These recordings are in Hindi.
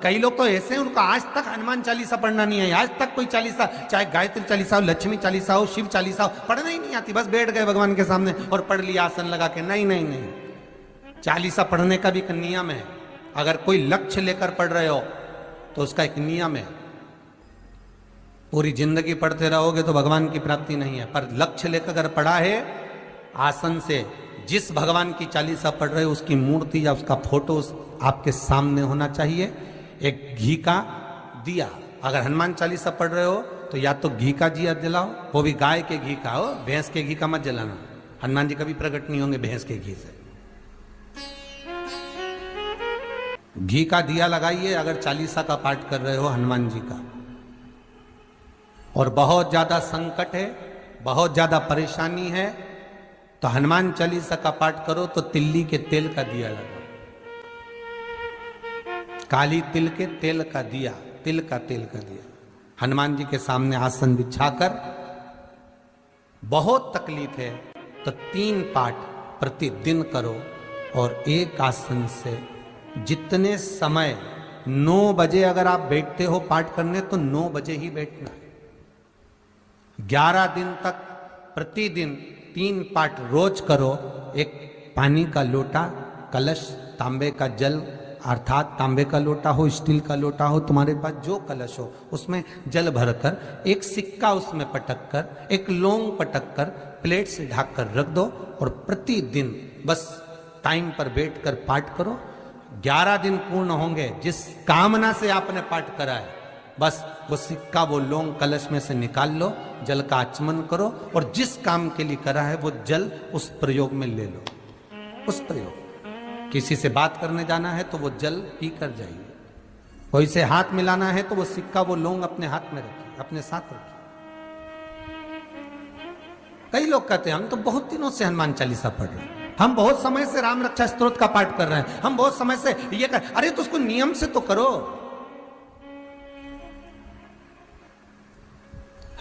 कई लोग तो ऐसे हैं उनको आज तक हनुमान चालीसा पढ़ना नहीं है, आज तक कोई चालीसा, चाहे गायत्री चालीसा हो, लक्ष्मी चालीसा हो, शिव चालीसा हो, पढ़ना ही नहीं आती, बस बैठ गए भगवान के सामने और पढ़ लिया आसन लगा के। नहीं नहीं नहीं, चालीसा पढ़ने का भी एक नियम है। अगर कोई लक्ष्य लेकर पढ़ रहे हो तो उसका एक नियम है। पूरी जिंदगी पढ़ते रहोगे तो भगवान की प्राप्ति नहीं है, पर लक्ष्य लेकर अगर पढ़ा है आसन से, जिस भगवान की चालीसा पढ़ रहे हो उसकी मूर्ति या उसका फोटो आपके सामने होना चाहिए। एक घी का दिया, अगर हनुमान चालीसा पढ़ रहे हो तो या तो घी का दिया जलाओ, वो भी गाय के घी का हो, भैंस के घी का मत जलाना। हनुमान जी कभी प्रकट नहीं होंगे भैंस के घी से। घी का दिया लगाइए अगर चालीसा का पाठ कर रहे हो हनुमान जी का। और बहुत ज्यादा संकट है, बहुत ज्यादा परेशानी है तो हनुमान चालीसा का पाठ करो तो तिल्ली के तेल का दिया लगाओ, काली तिल के तेल का दिया, तिल का तेल का दिया हनुमान जी के सामने आसन बिछाकर। बहुत तकलीफ है तो 3 पाठ प्रतिदिन करो और एक आसन से जितने समय 9 बजे अगर आप बैठते हो पाठ करने तो 9 बजे ही बैठना है। 11 दिन तक प्रतिदिन 3 पाठ रोज करो। एक पानी का लोटा, कलश, तांबे का जल अर्थात तांबे का लोटा हो, स्टील का लोटा हो, तुम्हारे पास जो कलश हो उसमें जल भरकर एक सिक्का उसमें पटक कर, एक लौंग पटक कर प्लेट से ढक कर रख दो और प्रतिदिन बस टाइम पर बैठकर पाठ करो। 11 दिन पूर्ण होंगे, जिस कामना से आपने पाठ करा है बस वो सिक्का, वो लौंग कलश में से निकाल लो, जल का आचमन करो और जिस काम के लिए करा है वो जल उस प्रयोग में ले लो। उस प्रयोग, किसी से बात करने जाना है तो वो जल पी कर जाइए, कोई से हाथ मिलाना है तो वो सिक्का, वो लौंग अपने हाथ में रखिए, अपने साथ रखिए। कई लोग कहते हैं हम तो बहुत दिनों से हनुमान चालीसा पढ़ रहे हैं, हम बहुत समय से राम रक्षा स्तोत्र का पाठ कर रहे हैं, हम बहुत समय से ये कर। अरे तो उसको नियम से तो करो।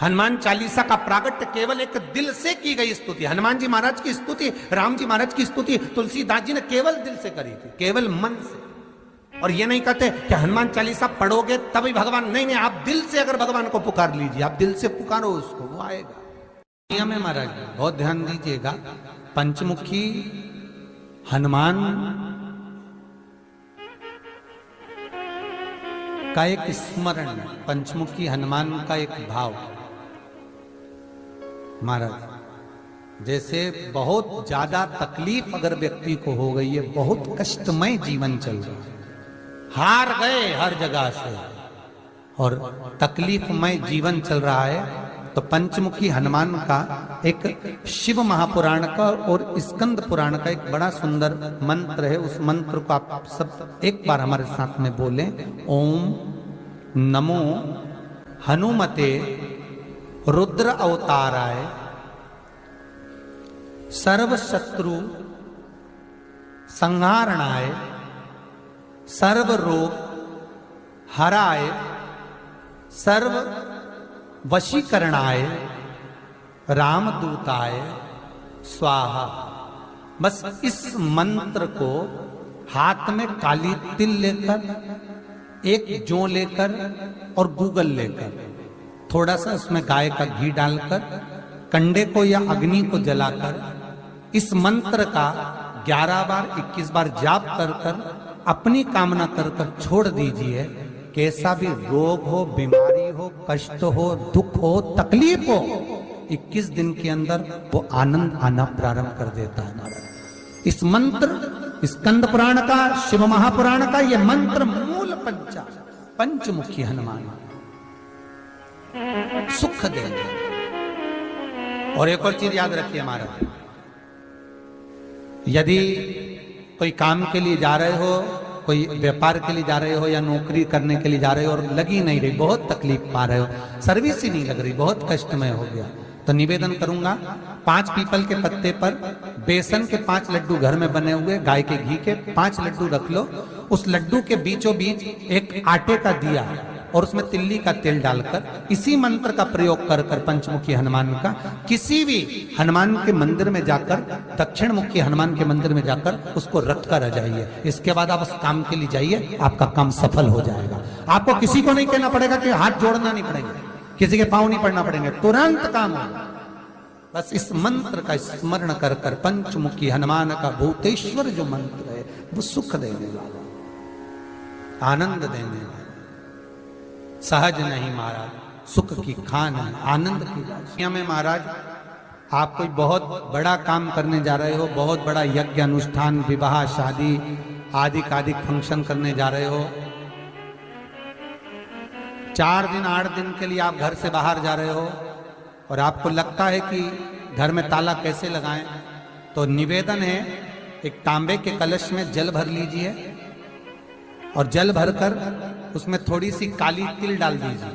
हनुमान चालीसा का प्रागट्य केवल एक दिल से की गई स्तुति। हनुमान जी महाराज की स्तुति, राम जी महाराज की स्तुति तुलसीदास जी ने केवल दिल से करी थी, केवल मन से। और ये नहीं कहते कि हनुमान चालीसा पढ़ोगे तभी भगवान, नहीं नहीं, आप दिल से अगर भगवान को पुकार लीजिए, आप दिल से पुकारो उसको, वो आएगा। नियम है महाराज, बहुत ध्यान दीजिएगा। पंचमुखी हनुमान का एक स्मरण, पंचमुखी हनुमान का एक भाव। महाराज जैसे बहुत ज्यादा तकलीफ अगर व्यक्ति को हो गई है, बहुत कष्टमय जीवन चल रहा है, हार गए हर जगह से और तकलीफमय जीवन चल रहा है, तो पंचमुखी हनुमान का एक शिव महापुराण का और स्कंद पुराण का एक बड़ा सुंदर मंत्र है। उस मंत्र को आप सब एक बार हमारे साथ में बोलें। ओम नमो हनुमते रुद्र अवताराय सर्व शत्रु संहारणाय सर्व रोग हराय सर्व वशीकरणाय रामदूताय स्वाहा। बस इस मंत्र को हाथ में काली तिल लेकर, एक जौ लेकर और गूगल लेकर, थोड़ा सा उसमें गाय का घी डालकर, कंडे को या अग्नि को जलाकर इस मंत्र का 11 बार 21 बार जाप कर कर अपनी कामना कर कर छोड़ दीजिए। कैसा भी रोग हो, बीमारी हो, कष्ट हो, दुख हो, तकलीफ हो, 21 दिन के अंदर वो आनंद आना प्रारंभ कर देता है। इस मंत्र, स्कंद पुराण का, शिव महापुराण का ये मंत्र मूल पंचमुखी हनुमान सुख देंगे। और एक और चीज याद रखिए हमारा, यदि कोई काम के लिए जा रहे हो, कोई व्यापार के लिए जा रहे हो या नौकरी करने के लिए जा रहे हो और लगी नहीं रही, बहुत तकलीफ पा रहे हो, सर्विस ही नहीं लग रही, बहुत कष्टमय हो गया, तो निवेदन करूंगा 5 पीपल के पत्ते पर बेसन के 5 लड्डू घर में बने हुए, गाय के घी के 5 लड्डू रख लो। उस लड्डू के बीचों बीच एक आटे का दिया और उसमें तिल्ली का तेल डालकर इसी मंत्र का प्रयोग कर कर पंचमुखी हनुमान का किसी भी हनुमान के मंदिर में जाकर, दक्षिण मुखी हनुमान के मंदिर में जाकर उसको रख कर आ जाइए। इसके बाद आप उस काम के लिए जाइए, आपका काम सफल हो जाएगा। आपको किसी को नहीं कहना पड़ेगा कि हाथ जोड़ना नहीं पड़ेगा, किसी के पांव नहीं पड़ना पड़ेंगे, तुरंत काम होगा। बस इस मंत्र का स्मरण कर कर, पंचमुखी हनुमान का भूतेश्वर जो मंत्र है वो सुख देने वाला, आनंद देने वाला, सहज नहीं महाराज, सुख की खान है, आनंद की राशि में। महाराज आप कोई बहुत बड़ा काम करने जा रहे हो, बहुत बड़ा यज्ञ अनुष्ठान, विवाह शादी आदि फंक्शन करने जा रहे हो, 4 दिन 8 दिन के लिए आप घर से बाहर जा रहे हो और आपको लगता है कि घर में ताला कैसे लगाएं, तो निवेदन है एक तांबे के कलश में जल भर लीजिए और जल भरकर उसमें थोड़ी सी काली तिल डाल दीजिए,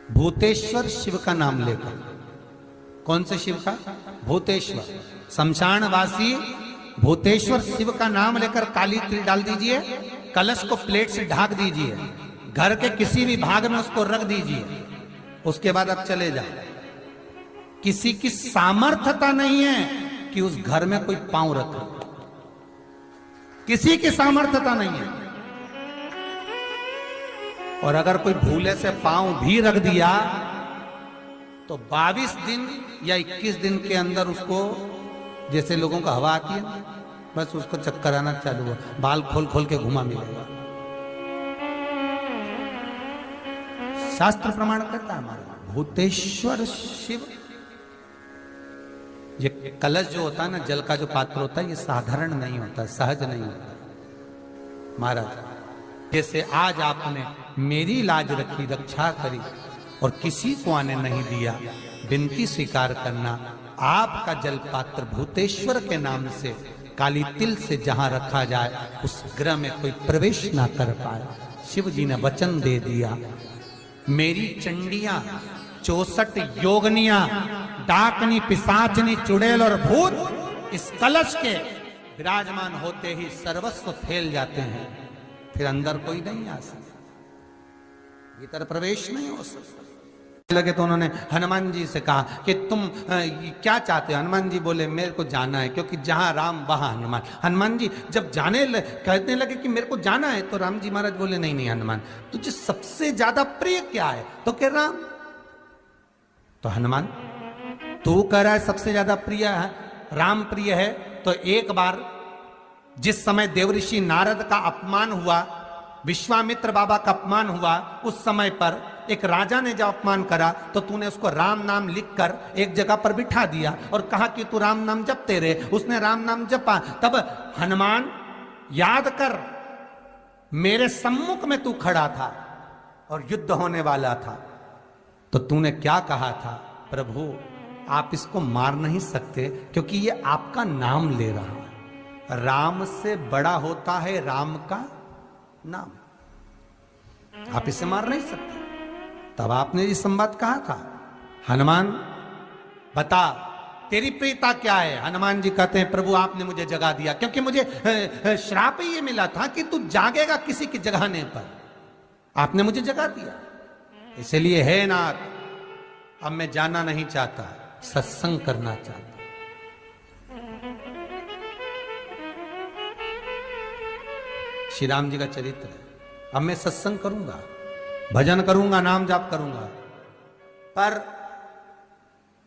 भूतेश्वर शिव का नाम लेकर। कौन से शिव का? भूतेश्वर, शमशानवासी भूतेश्वर शिव का नाम लेकर काली तिल डाल दीजिए, कलश को प्लेट से ढक दीजिए, घर के किसी भी भाग में उसको रख दीजिए। उसके बाद आप चले जाओ। किसी की सामर्थ्यता नहीं है कि उस घर में कोई पांव रखे, किसी की सामर्थ्यता नहीं है। और अगर कोई भूले से पांव भी रख दिया तो 22 दिन या 21 दिन के अंदर उसको, जैसे लोगों को हवा आती है, बस उसको चक्कर आना चालू हो, बाल खोल खोल के घुमा मिलेगा। शास्त्र प्रमाण करता है हमारा भूतेश्वर शिव। ये कलश जो होता है ना, जल का जो पात्र होता है, ये साधारण नहीं होता, सहज नहीं होता महाराज। जैसे आज आपने मेरी लाज रखी, रक्षा करी और किसी को आने नहीं दिया, विनती स्वीकार करना। आपका जल पात्र भूतेश्वर के नाम से काली तिल से जहां रखा जाए उस गृह में कोई प्रवेश ना कर पाए। शिव जी ने वचन दे दिया, मेरी चंडियां 64 योगनियां, डाकनी, पिशाचनी, चुड़ैल और भूत इस कलश के विराजमान होते ही सर्वस्व फैल जाते हैं, फिर अंदर कोई नहीं आ सकता, भीतर प्रवेश नहीं हो सकता। लगे तो उन्होंने हनुमान जी से कहा कि तुम क्या चाहते हो? हनुमान जी बोले मेरे को जाना है, क्योंकि जहां राम वहां हनुमान। हनुमान जी जब कहने लगे कि मेरे को जाना है, तो राम जी महाराज बोले नहीं नहीं हनुमान, तुझे सबसे ज्यादा प्रिय क्या है? तो कह राम। तो हनुमान तू कह रहा है सबसे ज्यादा प्रिय है राम प्रिय है, तो एक बार जिस समय देवऋषि नारद का अपमान हुआ, विश्वामित्र बाबा का अपमान हुआ, उस समय पर एक राजा ने जब अपमान करा तो तूने उसको राम नाम लिखकर एक जगह पर बिठा दिया और कहा कि तू राम नाम जपते रहे। उसने राम नाम जपा। तब हनुमान याद कर, मेरे सम्मुख में तू खड़ा था और युद्ध होने वाला था, तो तूने क्या कहा था? प्रभु आप इसको मार नहीं सकते क्योंकि ये आपका नाम ले रहा है। राम से बड़ा होता है राम का नाम, आप इसे मार नहीं सकते। तब आपने ये संवाद कहा था, हनुमान बता तेरी प्रियता क्या है? हनुमान जी कहते हैं प्रभु आपने मुझे जगा दिया, क्योंकि मुझे श्राप ये मिला था कि तू जागेगा किसी की जगाने पर, आपने मुझे जगा दिया, इसलिए है नाथ अब मैं जाना नहीं चाहता, सत्संग करना चाहता। श्री राम जी का चरित्र है। अब मैं सत्संग करूंगा, भजन करूंगा, नाम जाप करूंगा, पर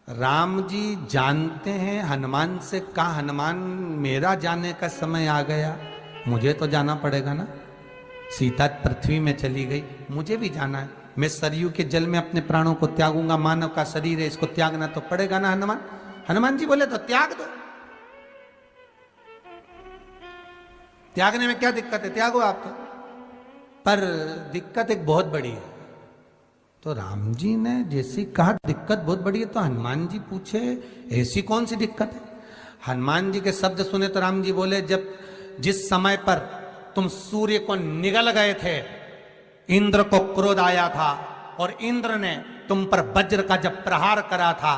राम जी जानते हैं हनुमान से कहा, हनुमान मेरा जाने का समय आ गया, मुझे तो जाना पड़ेगा ना। सीता पृथ्वी में चली गई, मुझे भी जाना है, मैं सरयू के जल में अपने प्राणों को त्यागूंगा, मानव का शरीर है इसको त्यागना तो पड़ेगा ना हनुमान। हनुमान जी बोले तो त्याग दो, त्यागने में क्या दिक्कत है, त्यागो आप तो। पर दिक्कत एक बहुत बड़ी है। तो राम जी ने जैसे कहा दिक्कत बहुत बड़ी है, तो हनुमान जी पूछे ऐसी कौन सी दिक्कत है? हनुमान जी के शब्द सुने तो राम जी बोले, जब जिस समय पर तुम सूर्य को निगल गए थे, इंद्र को क्रोध आया था और इंद्र ने तुम पर वज्र का जब प्रहार करा था,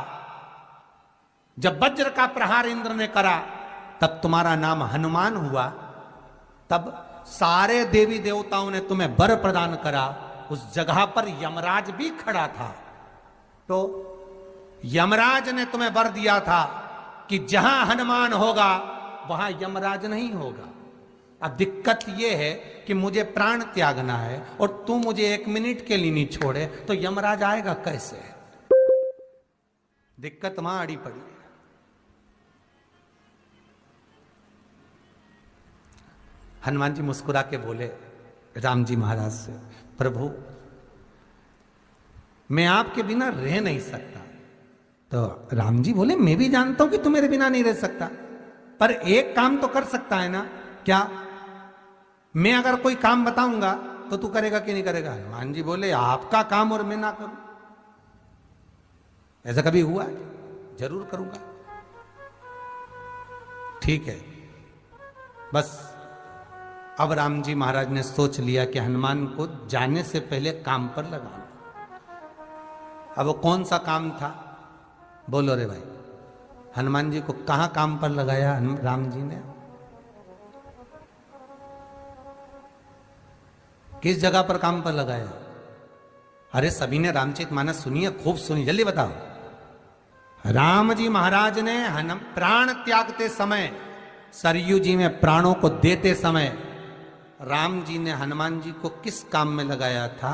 जब वज्र का प्रहार इंद्र ने करा तब तुम्हारा नाम हनुमान हुआ, तब सारे देवी देवताओं ने तुम्हें वर प्रदान करा। उस जगह पर यमराज भी खड़ा था, तो यमराज ने तुम्हें वर दिया था कि जहां हनुमान होगा वहां यमराज नहीं होगा। अब दिक्कत यह है कि मुझे प्राण त्यागना है और तू मुझे 1 मिनट के लिए नहीं छोड़े, तो यमराज आएगा कैसे? दिक्कत वहां अड़ी पड़ी है। हनुमान जी मुस्कुरा के बोले राम जी महाराज से, प्रभु मैं आपके बिना रह नहीं सकता। तो राम जी बोले, मैं भी जानता हूं कि तू मेरे बिना नहीं रह सकता, पर एक काम तो कर सकता है ना। क्या? मैं अगर कोई काम बताऊंगा तो तू करेगा कि नहीं करेगा? हनुमान जी बोले, आपका काम और मैं ना करूं, ऐसा कभी हुआ? जरूर करूंगा। ठीक है। बस अब राम जी महाराज ने सोच लिया कि हनुमान को जाने से पहले काम पर लगाना। अब वो कौन सा काम था? बोलो रे भाई। हनुमान जी को कहां काम पर लगाया राम जी ने? किस जगह पर काम पर लगाया? अरे सभी ने रामचरितमानस सुनी है, खूब सुनी, जल्दी बताओ। राम जी महाराज ने प्राण त्यागते समय, सरयू जी में प्राणों को देते समय, राम जी ने हनुमान जी को किस काम में लगाया था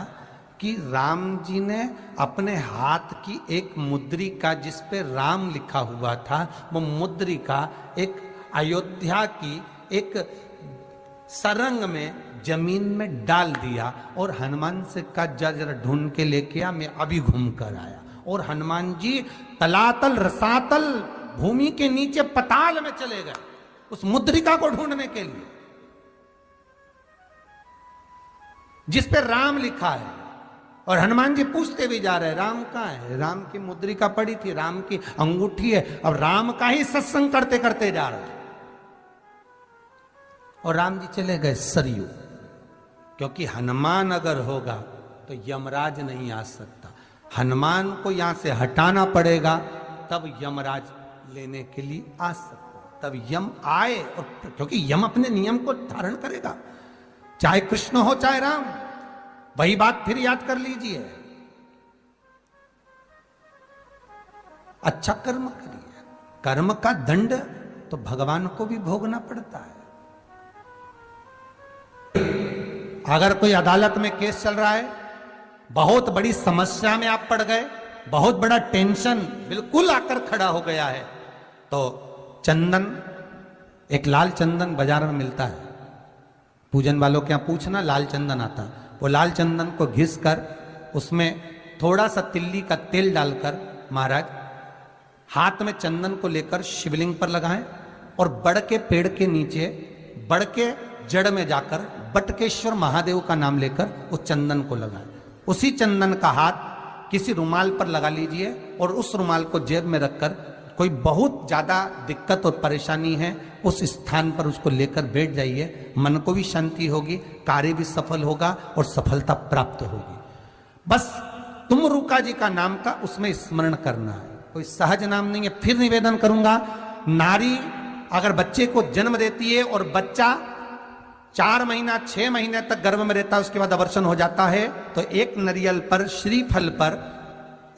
कि राम जी ने अपने हाथ की एक मुद्रिका जिस पे राम लिखा हुआ था, वो मुद्रिका एक अयोध्या की एक सरंग में जमीन में डाल दिया और हनुमान से कहा जरा ढूंढ के लेके आ, मैं अभी घूम कर आया। और हनुमान जी तलातल रसातल भूमि के नीचे पताल में चले गए उस मुद्रिका को ढूंढने के लिए जिस पे राम लिखा है। और हनुमान जी पूछते भी जा रहे, राम कहाँ है? राम की मुद्रिका पड़ी थी, राम की अंगूठी है। अब राम का ही सत्संग करते करते जा रहे और राम जी चले गए सरयू, क्योंकि हनुमान अगर होगा तो यमराज नहीं आ सकता। हनुमान को यहां से हटाना पड़ेगा, तब यमराज लेने के लिए आ सकता, तब यम आए। और क्योंकि यम अपने नियम को धारण करेगा, चाहे कृष्ण हो चाहे राम। वही बात फिर याद कर लीजिए, अच्छा कर्म करिए, कर्म का दंड तो भगवान को भी भोगना पड़ता है। अगर कोई अदालत में केस चल रहा है, बहुत बड़ी समस्या में आप पड़ गए, बहुत बड़ा टेंशन बिल्कुल आकर खड़ा हो गया है, तो चंदन, एक लाल चंदन बाजार में मिलता है, पूजन वालों के यहां पूछना, लाल चंदन आता। वो लाल चंदन को घिस कर उसमें थोड़ा सा तिल्ली का तेल डालकर महाराज हाथ में चंदन को लेकर शिवलिंग पर लगाएं और बड़ के पेड़ के नीचे, बड़ के जड़ में जाकर बटकेश्वर महादेव का नाम लेकर उस चंदन को लगाएं। उसी चंदन का हाथ किसी रुमाल पर लगा लीजिए और उस रुमाल को जेब में रखकर कोई बहुत ज्यादा दिक्कत और परेशानी है उस स्थान पर उसको लेकर बैठ जाइए। मन को भी शांति होगी, कार्य भी सफल होगा और सफलता प्राप्त होगी। बस तुम रुका जी का नाम का उसमें स्मरण करना है, कोई सहज नाम नहीं है। फिर निवेदन करूंगा, नारी अगर बच्चे को जन्म देती है और बच्चा 4 महीना 6 महीने तक गर्भ में रहता है, उसके बाद अवर्षण हो जाता है, तो एक नरियल पर, श्रीफल पर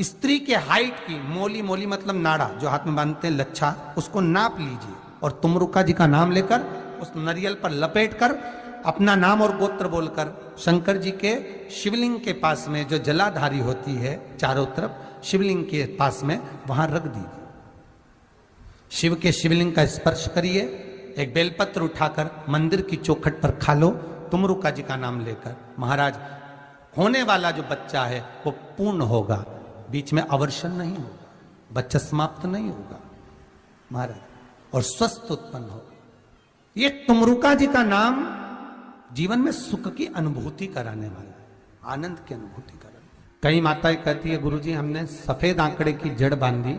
स्त्री के हाइट की मोली, मोली मतलब नाड़ा जो हाथ में बांधते हैं, लच्छा, उसको नाप लीजिए और तुमरुका जी का नाम लेकर उस नरियल पर लपेट कर अपना नाम और गोत्र बोलकर शंकर जी के शिवलिंग के पास में जो जलाधारी होती है चारों तरफ शिवलिंग के पास में, वहां रख दीजिए। शिव के शिवलिंग का स्पर्श करिए, एक बेलपत्र उठाकर मंदिर की चौखट पर खा लो तुमरुका जी का नाम लेकर। महाराज होने वाला जो बच्चा है वो पूर्ण होगा, बीच में अवर्षण नहीं होगा, बच्चा समाप्त नहीं होगा महाराज, और स्वस्थ उत्पन्न होगा। ये तुमरुका जी का नाम जीवन में सुख की अनुभूति कराने वाला है, आनंद की अनुभूति कराने। कई माताएं कहती है, गुरुजी हमने सफेद आंकड़े की जड़ बांधी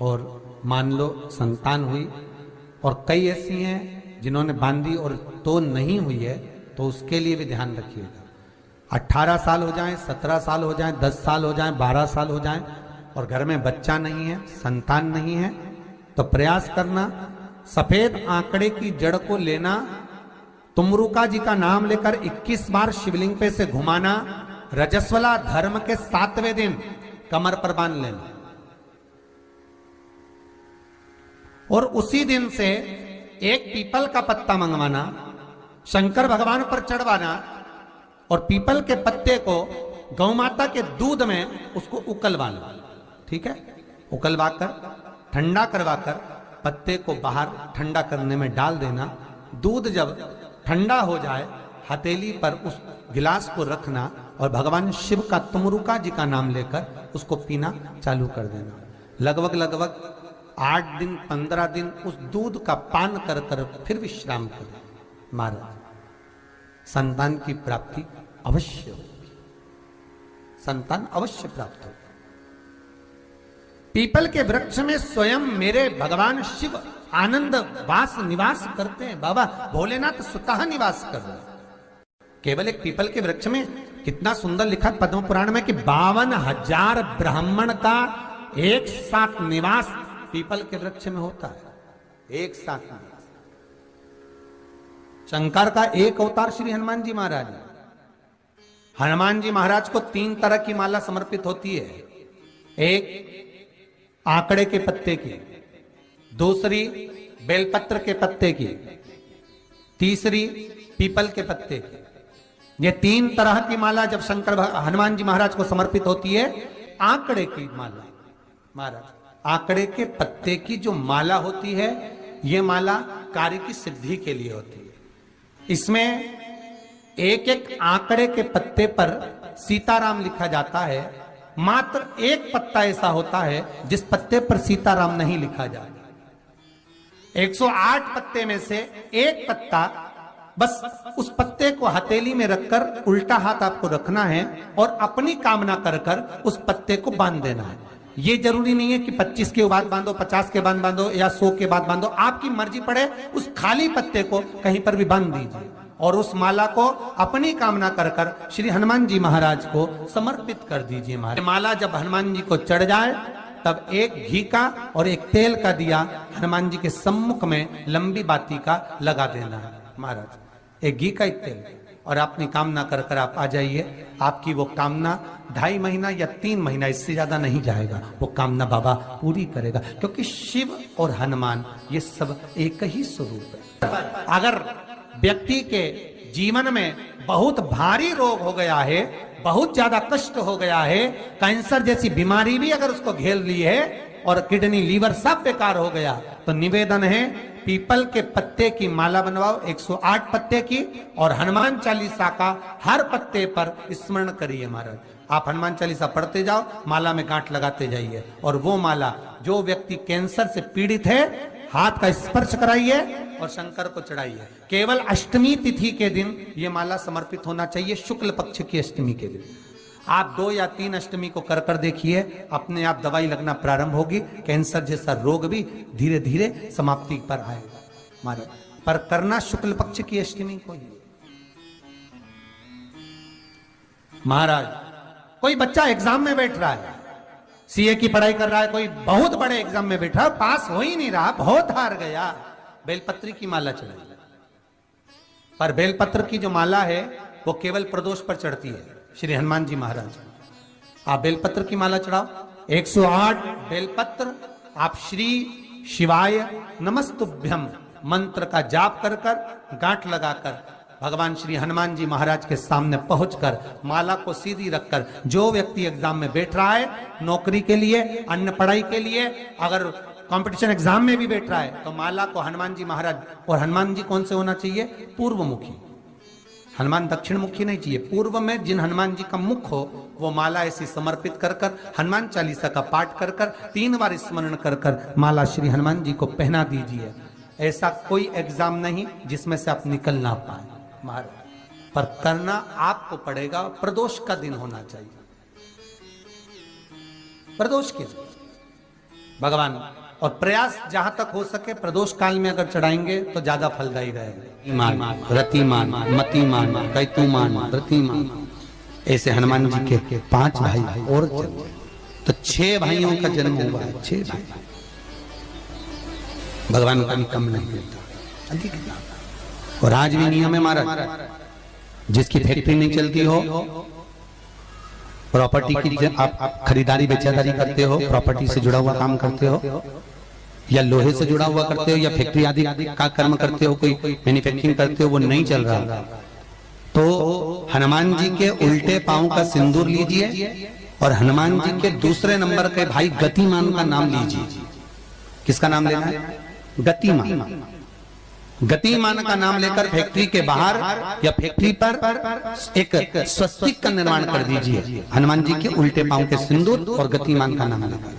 और मान लो संतान हुई, और कई ऐसी हैं जिन्होंने बांधी और तो नहीं हुई है, तो उसके लिए भी ध्यान रखिएगा। 18 साल हो जाएं, 17 साल हो जाएं, 10 साल हो जाएं, 12 साल हो जाएं और घर में बच्चा नहीं है, संतान नहीं है, तो प्रयास करना सफेद आंकड़े की जड़ को लेना, तुमरुका जी का नाम लेकर 21 बार शिवलिंग पे से घुमाना, रजस्वला धर्म के 7वें दिन कमर पर बांध लेना, और उसी दिन से एक पीपल का पत्ता मंगवाना, शंकर भगवान पर चढ़वाना और पीपल के पत्ते को गौ माता के दूध में उसको उकलवाना, ठीक है। उकलवाकर ठंडा करवाकर पत्ते को बाहर ठंडा करने में डाल देना। दूध जब ठंडा हो जाए हथेली पर उस गिलास को रखना और भगवान शिव का तुमरुका जी का नाम लेकर उसको पीना चालू कर देना। लगभग 8 दिन 15 दिन उस दूध का पान कर कर फिर विश्राम करें। महाराज संतान की प्राप्ति अवश्य होगी, संतान अवश्य प्राप्त होगी। पीपल के वृक्ष में स्वयं मेरे भगवान शिव आनंद वास निवास करते हैं। बाबा भोलेनाथ स्वतः निवास कर रहे हैं। केवल एक पीपल के वृक्ष में कितना सुंदर लिखा पद्म पुराण में कि 52,000 ब्राह्मण का एक साथ निवास पीपल के वृक्ष में होता है। एक साथ निवास। शंकर का एक अवतार श्री हनुमान जी महाराज है। हनुमान जी महाराज को 3 तरह की माला समर्पित होती है। एक आंकड़े के पत्ते की, दूसरी बेलपत्र के पत्ते की, तीसरी पीपल के पत्ते की। ये 3 तरह की माला जब शंकर हनुमान जी महाराज को समर्पित होती है। आंकड़े की माला महाराज, आंकड़े के पत्ते की जो माला होती है ये माला कार्य की सिद्धि के लिए होती है। इसमें एक एक आंकड़े के पत्ते पर सीताराम लिखा जाता है। मात्र एक पत्ता ऐसा होता है जिस पत्ते पर सीताराम नहीं लिखा जाता। 108 पत्ते में से एक पत्ता, बस उस पत्ते को हथेली में रखकर उल्टा हाथ आपको रखना है और अपनी कामना कर कर उस पत्ते को बांध देना है। ये जरूरी नहीं है कि 25 के बाद बांधो, 50 के बाद बांधो या 100 के बाद बांधो, आपकी मर्जी पड़े। उस खाली पत्ते को कहीं पर भी बांध दीजिए और उस माला को अपनी कामना कर कर श्री हनुमान जी महाराज को समर्पित कर दीजिए। माला जब हनुमान जी को चढ़ जाए तब एक घी का और एक तेल का दिया हनुमान जी के सम्मुख में लंबी बाती का लगा देना है महाराज। एक घी का एक तेल और अपनी कामना कर कर आप आ जाइए। आपकी वो कामना 2.5 महीना या 3 महीना, इससे ज्यादा नहीं जाएगा, वो कामना बाबा पूरी करेगा। क्योंकि शिव और हनुमान ये सब एक ही स्वरूप है। अगर व्यक्ति के जीवन में बहुत भारी रोग हो गया है, बहुत ज्यादा कष्ट हो गया है, कैंसर जैसी बीमारी भी अगर उसको घेर ली है और किडनी लीवर सब बेकार हो गया, तो निवेदन है पीपल के पत्ते की माला बनवाओ 108 पत्ते की और हनुमान चालीसा का हर पत्ते पर स्मरण करिए महाराज। आप हनुमान चालीसा पढ़ते जाओ, माला में गांठ लगाते जाइए और वो माला जो व्यक्ति कैंसर से पीड़ित है हाथ का स्पर्श कराइए और शंकर को चढ़ाइए। केवल अष्टमी तिथि के दिन ये माला समर्पित होना चाहिए, शुक्ल पक्ष की अष्टमी के दिन। आप 2 या 3 अष्टमी को कर कर देखिए, अपने आप दवाई लगना प्रारंभ होगी। कैंसर जैसा रोग भी धीरे धीरे समाप्ति पर आएगा महाराज। पर करना शुक्ल पक्ष की अष्टमी को ही महाराज। कोई बच्चा एग्जाम में बैठ रहा है, सीए की पढ़ाई कर रहा है, कोई बहुत बड़े एग्जाम में बैठा, पास हो ही नहीं रहा, बहुत हार गया, बेलपत्री की माला चढ़ाई। पर बेलपत्र की जो माला है वो केवल प्रदोष पर चढ़ती है श्री हनुमान जी महाराज। आप बेलपत्र की माला चढ़ाओ, 108 बेलपत्र आप श्री शिवाय नमस्तुभ्यम मंत्र का जाप कर कर गांठ लगाकर भगवान श्री हनुमान जी महाराज के सामने पहुंचकर माला को सीधी रखकर, जो व्यक्ति एग्जाम में बैठ रहा है, नौकरी के लिए, अन्य पढ़ाई के लिए, अगर कंपटीशन एग्जाम में भी बैठ रहा है, तो माला को हनुमान जी महाराज, और हनुमान जी कौन से होना चाहिए? पूर्वमुखी। हनुमान दक्षिण मुखी नहीं चाहिए, पूर्व में जिन हनुमान जी का मुख हो वो माला ऐसी समर्पित कर कर हनुमान चालीसा का पाठ कर कर 3 बार स्मरण कर कर माला श्री हनुमान जी को पहना दीजिए। ऐसा कोई एग्जाम नहीं जिसमें से आप निकल ना पाए महाराज, पर करना आपको पड़ेगा। प्रदोष का दिन होना चाहिए, प्रदोष के दिन भगवान, और प्रयास जहां तक हो सके प्रदोष काल में अगर चढ़ाएंगे तो ज्यादा फलदायी रहेगा। रतिमान, मतिमान, कैतुमान, रतिमान, ऐसे हनुमान जी के 5 भाई और तो 6 भाइयों का जन्म हुआ है। 6 भाई भगवान का भी कम नहीं देता, अधिक। और आज भी नियम है महाराज, जिसकी फैक्ट्री नहीं चलती हो, प्रॉपर्टी की आप खरीदारी बेचादारी करते हो, प्रॉपर्टी से जुड़ा हुआ काम करते हो, या लोहे से जुड़ा हुआ करते हो या फैक्ट्री आदि का कर्म करते हो, कोई मैन्युफैक्चरिंग करते हो, वो नहीं चल रहा, तो हनुमान जी के उल्टे पांव का सिंदूर लीजिए और हनुमान जी के दूसरे नंबर के भाई गतिमान का नाम लीजिए। किसका नाम लेना है? गतिमान। गतिमान का नाम लेकर फैक्ट्री के बाहर या फैक्ट्री पर एक स्वस्तिक का निर्माण कर दीजिए, हनुमान जी के उल्टे पांव के सिंदूर और गतिमान का नाम लेकर।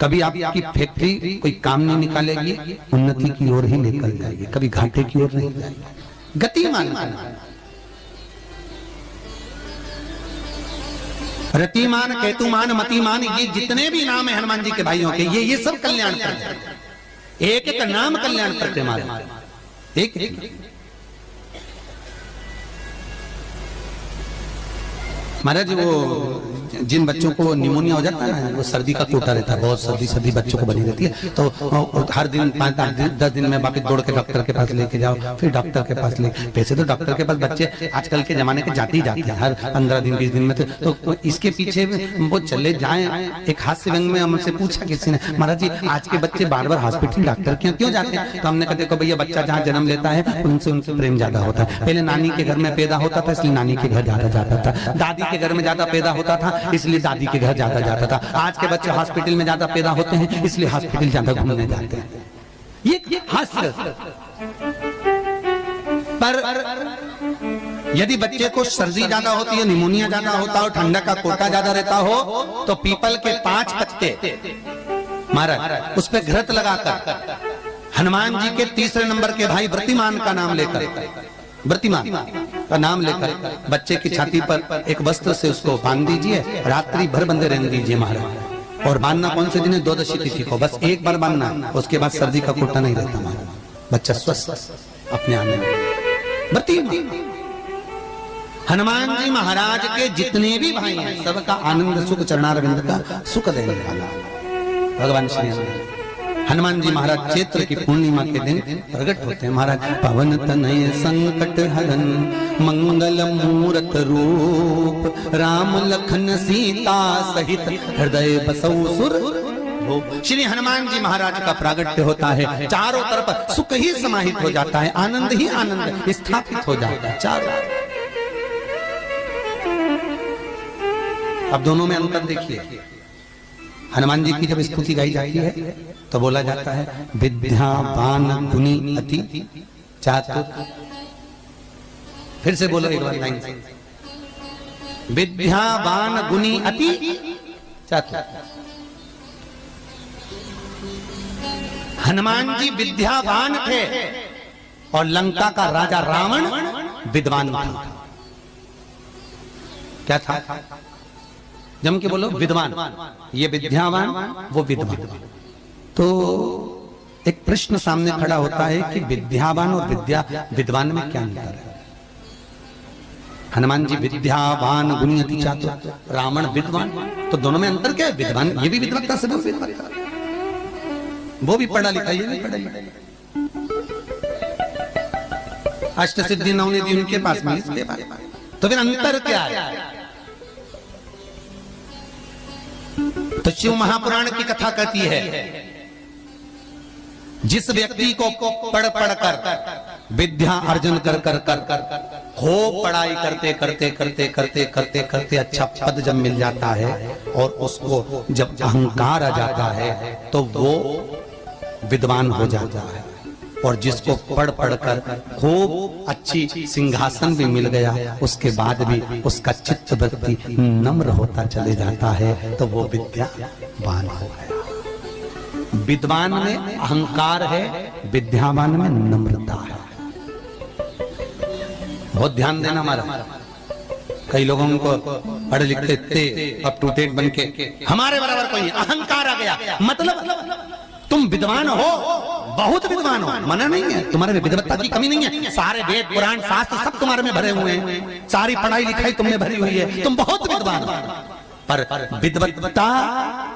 कभी आपकी फैक्ट्री कोई काम नहीं निकालेगी, उन्नति की ओर ही लेकर जाएगी, कभी घाटे की ओर नहीं जाएगी। गतिमान का नाम, रतिमान, केतुमान, मतिमान, ये जितने भी नाम है हनुमान जी के भाइयों के, ये सब कल्याण करते हैं। एक एक नाम कल्याण करते हमारे, एक महाराज वो जिन बच्चों को निमोनिया हो जाता है ना, वो सर्दी का कोटा रहता है, बहुत सर्दी बच्चों को बनी रहती है, तो हर दिन 5-10 दिन में वापस दौड़ के डॉक्टर के पास लेके जाओ, फिर डॉक्टर के पास ले। वैसे तो डॉक्टर के पास बच्चे आजकल के जमाने के जाते ही जाते हैं, हर 15 दिन 20 दिन में। तो इसके पीछे वो चले जाए। एक हास्य व्यंग में हमसे पूछा किसी ने, महाराज जी आज के बच्चे बार बार हॉस्पिटल डॉक्टर के क्यों जाते हैं? तो हमने कहा देखो भैया, बच्चा जहाँ जन्म लेता है उनसे प्रेम ज्यादा होता है। पहले नानी के घर में पैदा होता था, इसलिए नानी के घर ज्यादा जाता था। दादी के घर में ज्यादा पैदा होता था, इसलिए दादी के घर ज्यादा जाता था। आज के बच्चे हॉस्पिटल में ज्यादा पैदा होते हैं, इसलिए हॉस्पिटल ज्यादा घूमने जाते हैं। ये हास्य। पर यदि बच्चे को सर्दी ज्यादा होती है, निमोनिया ज्यादा होता हो, ठंडक का कोटा ज्यादा रहता हो, तो पीपल के 5 पत्ते महाराज उस पर घृत लगाकर हनुमान जी के तीसरे नंबर के भाई व्रतिमान का नाम लेकर, व्रतिमान का नाम लेकर बच्चे की छाती पर एक वस्त्र से उसको बांध दीजिए, रात्रि भर बंधे रहने दीजिए महाराज। और बांधना कौन से दिन है? 12 तिथि को, बस एक बार बांधना, उसके बाद सर्दी का कोटा नहीं रहता महाराज, बच्चा स्वस्थ अपने आने में। व्रतिमान हनुमान जी महाराज के जितने भी भाई हैं, सबका आनंद सुख चरणारविंद का सुख देने वाला भगवान श्री हनुमान जी महाराज चैत्र की पूर्णिमा के दिन प्रकट होते हैं महाराज। पवन तनय संकट हरन मंगल मूरत रूप, राम लखन सीता सहित हृदय बसौ सुर। श्री हनुमान जी महाराज का प्रागट्य होता है, चारों तरफ सुख ही समाहित हो जाता है, आनंद ही आनंद स्थापित हो जाता है चारों। अब दोनों में अंतर देखिए। हनुमान जी की जब स्तुति गाई जाती है तो बोला जाता है विद्यावान गुणी अति चातुर। फिर से बोलो एक बार लाइन से, विद्यावान गुणी अति चातुर। हनुमान जी विद्यावान थे और लंका का राजा रावण विद्वान था। क्या था? जम के बोलो विद्वान। ये विद्यावान, वो विद्वान। तो एक प्रश्न सामने खड़ा होता है कि विद्यावान और विद्वान में क्या अंतर है? हनुमान जी विद्यावान गुणी अति चातुर, रावण विद्वान, तो दोनों में अंतर क्या है? विद्वान ये भी विद्वत्ता से विद्वत्ता, वो भी पढ़ा लिखा, ये भी पढ़ा लिखा। अष्ट सिद्धि नवनिधि उनके पास में, इसके पास। तो फिर अंतर क्या है? तो शिव महापुराण की कथा कहती है, जिस व्यक्ति को पढ़ कर विद्या अर्जन कर हो पढ़ाई करते करते करते करते करते करते अच्छा पद जब मिल जाता है और उसको जब अहंकार आ जाता है तो वो विद्वान हो जाता है। और जिसको पढ़ कर खूब अच्छी सिंहासन भी मिल गया, उसके बाद भी उसका चित्त वृत्ति नम्र होता चले जाता है, तो वो विद्यावान हो गया। विद्वान में अहंकार है, विद्यावान में नम्रता है। बहुत ध्यान देना हमारा। कई लोगों को पढ़े लिखे थे अप टू डेट बन के हमारे बराबर कोई अहंकार आ गया, मतलब तुम विद्वान हो, बहुत विद्वान हो, मना नहीं है, तुम्हारे में विद्वत्ता की कमी नहीं है, सारे वेद पुराण शास्त्र सब तुम्हारे में भरे हुए हैं, सारी पढ़ाई लिखाई तुमने भरी हुई है, तुम बहुत विद्वान हो। पर विद्वत्ता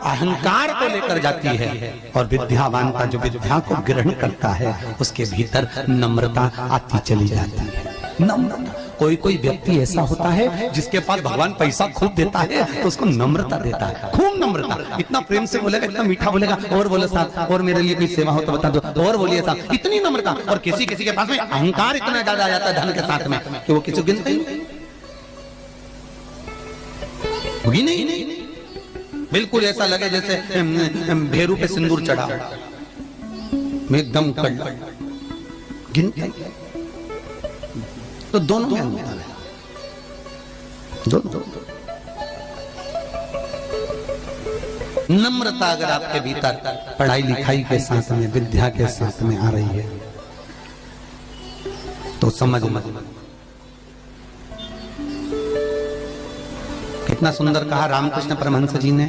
अहंकार को लेकर जाती है, और विद्यावान का जो विद्या को ग्रहण करता है उसके भीतर नम्रता आती चली जाती है। नम्रता कोई कोई व्यक्ति ऐसा होता है जिसके पास भगवान पैसा खूब देता है तो उसको नम्रता देता है, खूब नम्रता, इतना प्रेम से बोलेगा, इतना मीठा बोलेगा, और बोले साहब और मेरे लिए कोई सेवा हो तो बता दो, और बोलिए साहब, इतनी नम्रता। और किसी किसी के पास में अहंकार इतना ज्यादा आ जाता है धन के साथ में कि वो किसी गिनते ही नहीं, बिल्कुल ऐसा लगे जैसे भेरू पे सिंदूर चढ़ा, में एकदम गिनते। तो दोनों में अंतर है, दोनों। नम्रता अगर आपके भीतर पढ़ाई लिखाई के साथ में, विद्या के साथ में आ रही है तो समझ कितना सुंदर कहा रामकृष्ण परमहंस जी ने।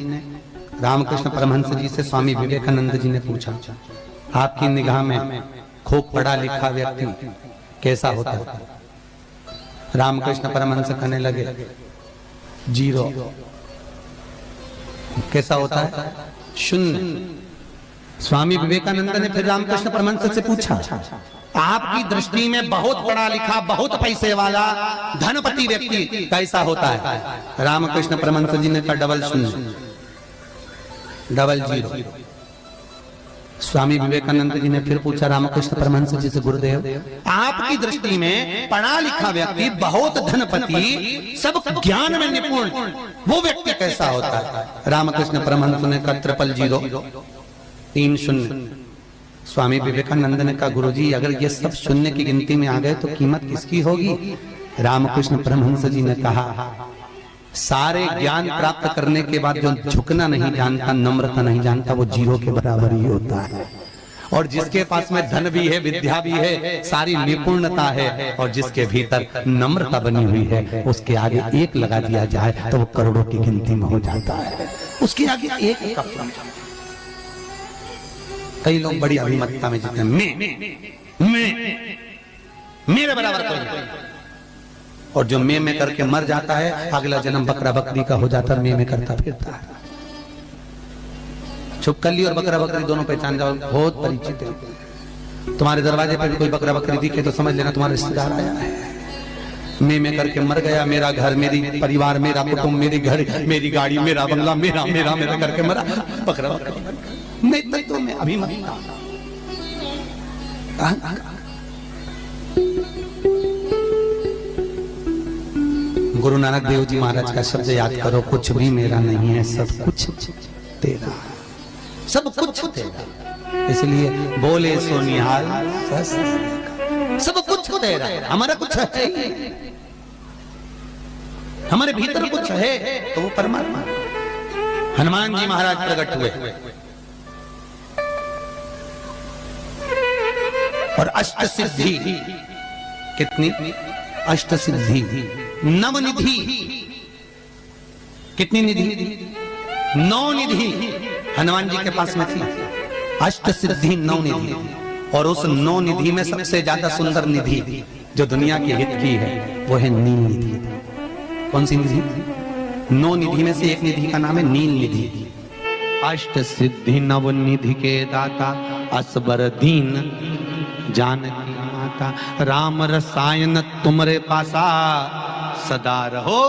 रामकृष्ण परमहंस जी से स्वामी विवेकानंद जी ने पूछा, आपकी निगाह में खूब पढ़ा लिखा व्यक्ति कैसा होता है? रामकृष्ण परमहंस कहने लगे, जीरो। कैसा होता है? शून्य। स्वामी विवेकानंद ने फिर रामकृष्ण परमहंस से पूछा, आपकी दृष्टि में बहुत पढ़ा लिखा, बहुत पैसे वाला धनपति व्यक्ति कैसा होता है? रामकृष्ण परमहंस जी ने कहा, डबल शून्य, डबल जीरो। स्वामी विवेकानंद जी ने फिर पूछा रामकृष्ण परमहंस जी से, गुरुदेव आपकी दृष्टि में पढ़ा लिखा व्यक्ति, बहुत धनपति, सब ज्ञान में निपुण, वो व्यक्ति कैसा होता है? रामकृष्ण परमहंस ने कहा, ट्रिपल जीरो, 3 शून्य। स्वामी विवेकानंद ने कहा, गुरुजी अगर ये सब शून्य की गिनती में आ गए तो कीमत किसकी होगी? रामकृष्ण परमहंस जी ने कहा, सारे ज्ञान प्राप्त करने के बाद जो झुकना नहीं जानता, नम्रता नहीं जानता, वो जीरो के बराबर ही होता है। और जिसके पास में धन भी है, विद्या भी है, सारी निपुणता है, और जिसके भीतर नम्रता बनी हुई है, उसके आगे एक लगा दिया जाए तो वो करोड़ों की गिनती में हो जाता है। उसके आगे एक का कई लोग बड़ी अभिमतता में जीते, मेरे बराबर कोई नहीं। और जो मैं करके मर जाता है, अगला जन्म बकरा बकरी का हो जाता है, मैं करता फिरता है। छुपकली और बकरा बकरी दोनों पहचान जाओ, बहुत परिचित है। तुम्हारे दरवाजे पर भी कोई बकरा बकरी दिखे तो समझ लेना तुम्हारा रिश्तेदार आया है। मैं करके मर गया, मेरा घर, मेरी परिवार, मेरा कुटुंब, मेरी घर, मेरी गाड़ी, मेरा बंगला, मेरा मेरा मेरा करके मरा, बकरा बकरा। मैं तत्व में अभिमतता, गुरु नानक देव जी महाराज का शब्द याद करो, कुछ भी मेरा नहीं है, सब कुछ तेरा, सब कुछ तेरा। इसलिए बोले सोनिहाल, सब कुछ तेरा, हमारा कुछ है, हमारे भीतर कुछ है तो वो परमात्मा। हनुमान जी महाराज प्रकट हुए और अष्ट सिद्धि, कितनी? अष्ट सिद्धि, नवनिधि, कितनी निधि? 9 निधि हनुमान जी के पास में थी। अष्ट सिद्धि 9 निधि, और उस 9 निधि में सबसे ज्यादा सुंदर निधि जो दुनिया के हित की है वो है नील निधि। कौन सी निधि? 9 निधि में से एक निधि का नाम है नील निधि। अष्ट सिद्धि नव निधि के दाता, असबर दीन जानकी माता, राम रसायन तुम्हारे पासा, सदा रहो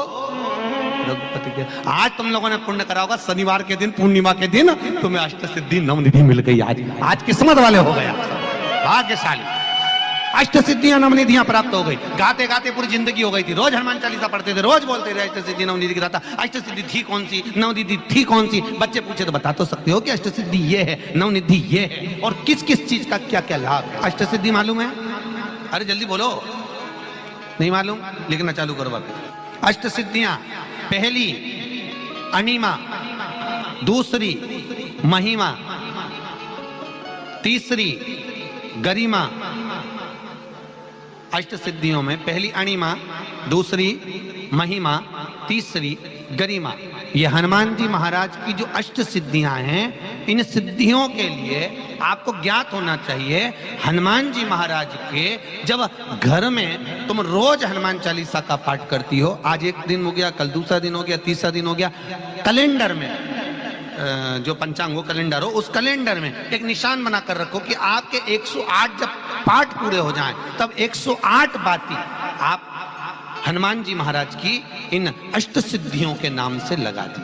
रघुपति के। आज तुम लोगों ने पुण्य करा होगा, शनिवार के दिन, पूर्णिमा के दिन तुम्हें अष्ट सिद्धि नवनिधि मिल गई। आज किस्मत वाले हो गया, भाग्यशाली। अष्ट सिद्धियां नवनिधियां प्राप्त हो गई। गाते गाते पूरी जिंदगी हो गई थी, रोज हनुमान चालीसा पढ़ते थे, रोज बोलते रहे अष्ट सिद्धि नवनिधि की दाता। अष्ट सिद्धि थी कौन सी, नवनिधि थी कौन सी? बच्चे पूछे तो बता तो सकते हो कि अष्ट सिद्धि ये है, नवनिधि ये है, और किस किस चीज का क्या क्या लाभ। अष्ट सिद्धि मालूम है? अरे जल्दी बोलो, नहीं मालूम? लिखना चालू करो बात। अष्ट सिद्धियां, पहली अणिमा, दूसरी महिमा, तीसरी गरिमा। अष्ट सिद्धियों में पहली अणिमा, दूसरी महिमा, तीसरी गरिमा। ये हनुमान जी महाराज की जो अष्ट सिद्धियां हैं, इन सिद्धियों के लिए आपको ज्ञात होना चाहिए, हनुमान जी महाराज के जब घर में तुम रोज हनुमान चालीसा का पाठ करती हो, आज एक दिन हो गया, कल दूसरा दिन हो गया, तीसरा दिन हो गया, कैलेंडर में जो पंचांगो कैलेंडर हो, उस कैलेंडर में एक निशान बनाकर रखो कि आपके 108 जब पाठ पूरे हो जाएं, तब 108 बाती आप हनुमान जी महाराज की इन अष्ट सिद्धियों के नाम से लगा दी।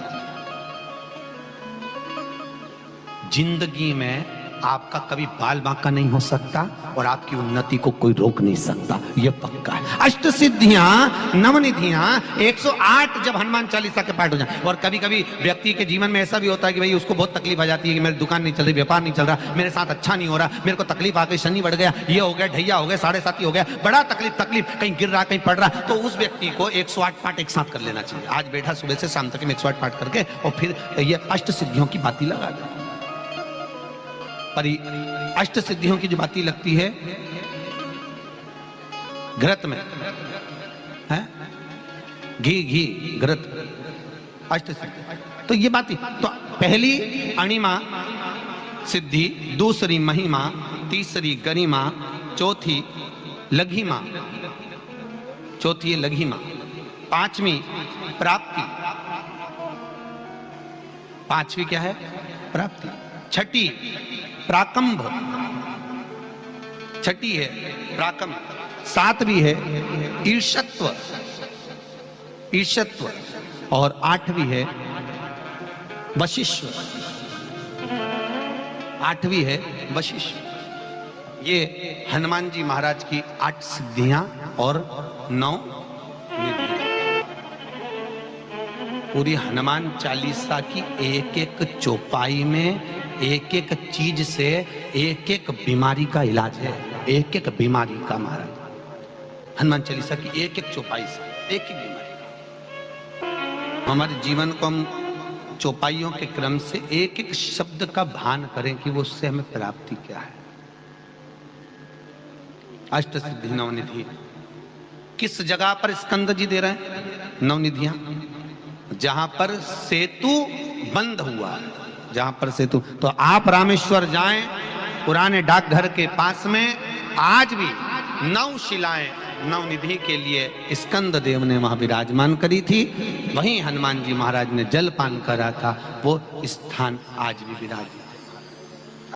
जिंदगी में आपका कभी बाल बांका नहीं हो सकता और आपकी उन्नति को कोई रोक नहीं सकता, यह पक्का है। अष्ट सिद्धियां, नवनिधियां, 108 जब हनुमान चालीसा के पाठ हो जाए। और कभी कभी व्यक्ति के जीवन में ऐसा भी होता है कि भाई उसको बहुत तकलीफ आ जाती है कि मेरी दुकान नहीं चल रही, व्यापार नहीं चल रहा, मेरे साथ अच्छा नहीं हो रहा, मेरे को तकलीफ आ गई, शनि बढ़ गया, ये हो गया, ढैया हो गया, 7.5 हो गया, बड़ा तकलीफ, कहीं गिर रहा, कहीं पड़ रहा। तो उस व्यक्ति को 108 पाठ एक साथ कर लेना चाहिए। आज बैठा सुबह से शाम तक 108 पाठ करके और फिर ये अष्ट सिद्धियों की बाती लगा दे। पर अष्ट सिद्धियों की जो बाती लगती है घृत में है, घी घृत, अष्ट सिद्धि। तो ये बाती तो पहली अणिमा सिद्धि, दूसरी महिमा, तीसरी गरिमा, चौथी लघिमा, चौथी लघिमा, पांचवी प्राप्ति, पांचवी क्या है? प्राप्ति। छठी प्राकंभ, छठी है प्राकंभ। सातवीं है ईर्षत्व, ईर्षत्व। और आठवीं है वशिष्ठ, आठवीं है वशिष्ठ। ये हनुमान जी महाराज की 8 सिद्धियां और 9 निधियां। पूरी हनुमान चालीसा की एक एक चौपाई में एक एक चीज से एक एक बीमारी का इलाज है, एक एक बीमारी का। महाराज हनुमान चालीसा की एक एक चौपाई से एक एक बीमारी का। हमारे जीवन को हम चौपाइयों के क्रम से एक एक शब्द का भान करें कि वो उससे हमें प्राप्ति क्या है। अष्ट सिद्धि नवनिधि किस जगह पर स्कंद जी दे रहे हैं? नवनिधियां जहां पर सेतु बंद हुआ, जहां पर सेतु। तो आप रामेश्वर जाएं, पुराने डाकघर के पास में आज भी 9 शिलाएं नवनिधि के लिए स्कंद देव ने वहां विराजमान करी थी। वहीं हनुमान जी महाराज ने जलपान करा था, वो स्थान आज भी विराजित।